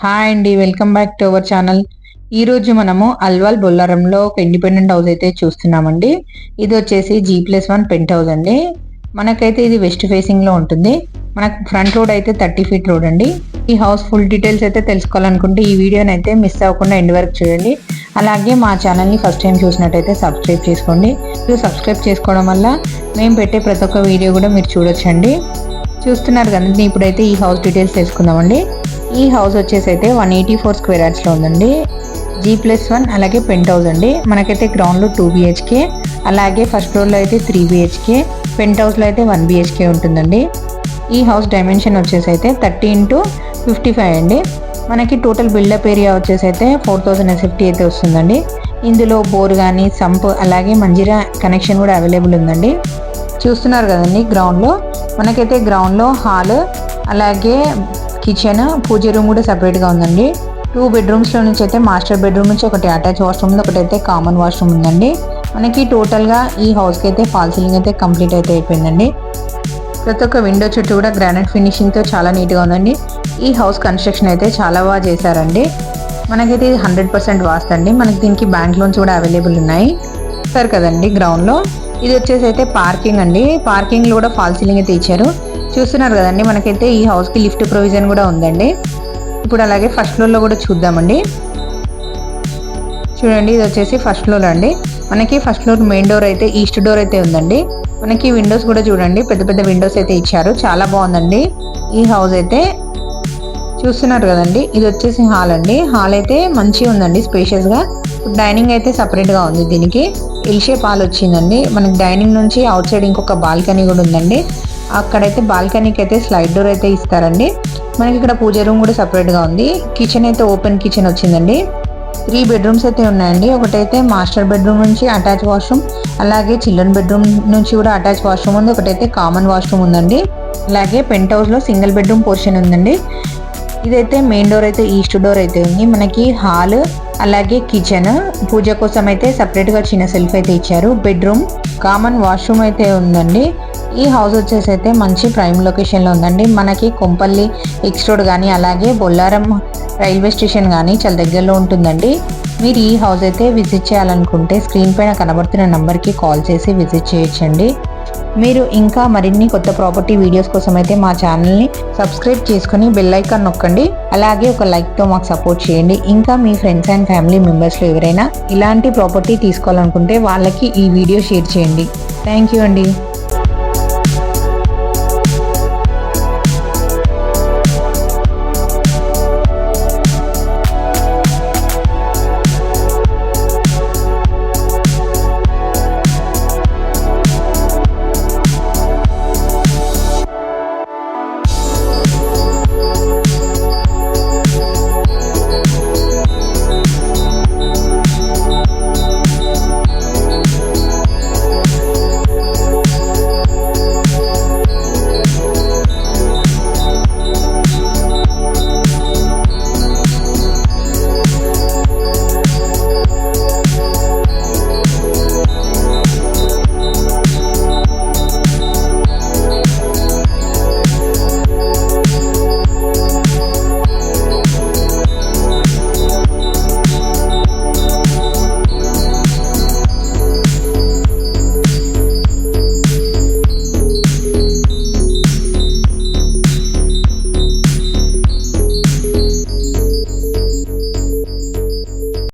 Hi అండి, welcome back to our channel. ఈరోజు మనము అల్వాల్ బొల్లారంలో ఒక ఇండిపెండెంట్ హౌస్ అయితే చూస్తున్నామండి. ఇది వచ్చేసి G+1 పెంట్ హౌస్ అండి. మనకైతే ఇది వెస్ట్ ఫేసింగ్లో ఉంటుంది. మనకు ఫ్రంట్ రోడ్ అయితే 30 ఫీట్ రోడ్ అండి. ఈ హౌస్ ఫుల్ డీటెయిల్స్ అయితే తెలుసుకోవాలనుకుంటే ఈ వీడియోని అయితే మిస్ అవ్వకుండా ఎండ్ వరకు చూడండి. అలాగే మా ఛానల్ని ఫస్ట్ టైం చూసినట్టయితే సబ్స్క్రైబ్ చేసుకోండి. మీరు సబ్స్క్రైబ్ చేసుకోవడం వల్ల మేము పెట్టే ప్రతి ఒక్క వీడియో కూడా మీరు చూడొచ్చండి. చూస్తున్నారు కదండి. ఇప్పుడైతే ఈ హౌస్ డీటెయిల్స్ తెలుసుకుందామండి. ఈ హౌస్ వచ్చేసి అయితే 184 స్క్వేర్ యార్డ్స్లో ఉందండి. G+1 అలాగే పెంట్ హౌస్ అండి. మనకైతే గ్రౌండ్లో 2 BHK, అలాగే ఫస్ట్ ఫ్లోర్లో అయితే 3 BHK, పెంట్ హౌస్లో అయితే 1 BHK ఉంటుందండి. ఈ హౌస్ డైమెన్షన్ వచ్చేసి అయితే 30x55 అండి. మనకి టోటల్ బిల్డప్ ఏరియా వచ్చేసి అయితే 4000 SFT అయితే వస్తుందండి. ఇందులో బోర్ కానీ సంప్ అలాగే మంజీరా కనెక్షన్ కూడా అవైలబుల్ ఉందండి. చూస్తున్నారు కదండి. గ్రౌండ్లో మనకైతే గ్రౌండ్లో హాల్ అలాగే కిచెన్, పూజ రూమ్ కూడా సపరేట్గా ఉందండి. 2 బెడ్రూమ్స్లో నుంచి అయితే మాస్టర్ బెడ్రూమ్ నుంచి ఒకటి అటాచ్ వాష్రూమ్ ఉంది, ఒకటైతే కామన్ వాష్రూమ్ ఉందండి. మనకి టోటల్గా ఈ హౌస్కి అయితే ఫాల్ సీలింగ్ అయితే కంప్లీట్ అయితే అయిపోయిందండి. ప్రతి ఒక్క విండో చుట్టూ కూడా గ్రానైట్ ఫినిషింగ్తో చాలా నీట్గా ఉందండి. ఈ హౌస్ కన్స్ట్రక్షన్ అయితే చాలా బాగా చేశారండి. మనకైతే ఇది 100% వాస్తండి. మనకి దీనికి బ్యాంక్ లోన్స్ కూడా అవైలబుల్ ఉన్నాయి. సరే కదండి. గ్రౌండ్లో ఇది వచ్చేసి అయితే పార్కింగ్ అండి. పార్కింగ్లో కూడా ఫాల్ సీలింగ్ అయితే ఇచ్చారు. చూస్తున్నారు కదండి. మనకైతే ఈ హౌస్కి లిఫ్ట్ ప్రొవిజన్ కూడా ఉందండి. ఇప్పుడు అలాగే ఫస్ట్ ఫ్లోర్లో కూడా చూద్దామండి. చూడండి, ఇది వచ్చేసి ఫస్ట్ ఫ్లోర్ అండి. మనకి ఫస్ట్ ఫ్లోర్ మెయిన్ డోర్ అయితే ఈస్ట్ డోర్ అయితే ఉందండి. మనకి విండోస్ కూడా చూడండి, పెద్ద పెద్ద విండోస్ అయితే ఇచ్చారు. చాలా బాగుందండి ఈ హౌస్ అయితే. చూస్తున్నారు కదండి. ఇది వచ్చేసి హాల్ అండి. హాల్ అయితే మంచిగా ఉందండి, స్పేషియస్గా. డైనింగ్ అయితే సపరేట్గా ఉంది. దీనికి ఎల్ షేప్ హాల్ వచ్చిందండి. మనకి డైనింగ్ నుంచి అవుట్ సైడ్ ఇంకొక బాల్కనీ కూడా ఉందండి. అక్కడైతే బాల్కనీకి అయితే స్లైడ్ డోర్ అయితే ఇస్తారండి. మనకి ఇక్కడ పూజ రూమ్ కూడా సపరేట్గా ఉంది. కిచెన్ అయితే ఓపెన్ కిచెన్ వచ్చిందండి. 3 బెడ్రూమ్స్ అయితే ఉన్నాయండి. ఒకటైతే మాస్టర్ బెడ్రూమ్ నుంచి అటాచ్ వాష్రూమ్, అలాగే చిల్డ్రన్ బెడ్రూమ్ నుంచి కూడా అటాచ్ వాష్రూమ్ ఉంది. ఒకటైతే కామన్ వాష్రూమ్ ఉందండి. అలాగే పెంట్ హౌస్లో సింగిల్ బెడ్రూమ్ పోర్షన్ ఉందండి. ఇదైతే మెయిన్ డోర్ అయితే ఈస్ట్ డోర్ అయితే ఉంది. మనకి హాల్ అలాగే కిచెన్, పూజ కోసం అయితే సపరేట్గా చిన్న సెల్ఫ్ అయితే ఇచ్చారు. బెడ్రూమ్, కామన్ వాష్రూమ్ అయితే ఉందండి. ఈ హౌస్ వచ్చేసి అయితే మంచి ప్రైమ్ లొకేషన్లో ఉందండి. మనకి కొంపల్లి ఎక్స్ రోడ్ కానీ అలాగే బొల్లారం రైల్వే స్టేషన్ కానీ చాలా దగ్గరలో ఉంటుందండి. మీరు ఈ హౌస్ అయితే విజిట్ చేయాలనుకుంటే స్క్రీన్ పైన కనబడుతున్న నెంబర్కి కాల్ చేసి విజిట్ చేయొచ్చండి. మీరు ఇంకా మరిన్ని కొత్త ప్రాపర్టీ వీడియోస్ కోసం అయితే మా ఛానల్ని సబ్స్క్రైబ్ చేసుకుని బెల్ ఐకాన్ నొక్కండి. అలాగే ఒక లైక్తో మాకు సపోర్ట్ చేయండి. ఇంకా మీ ఫ్రెండ్స్ అండ్ ఫ్యామిలీ మెంబర్స్లో ఎవరైనా ఇలాంటి ప్రాపర్టీ తీసుకోవాలనుకుంటే వాళ్ళకి ఈ వీడియో షేర్ చేయండి. థ్యాంక్ యూ అండి.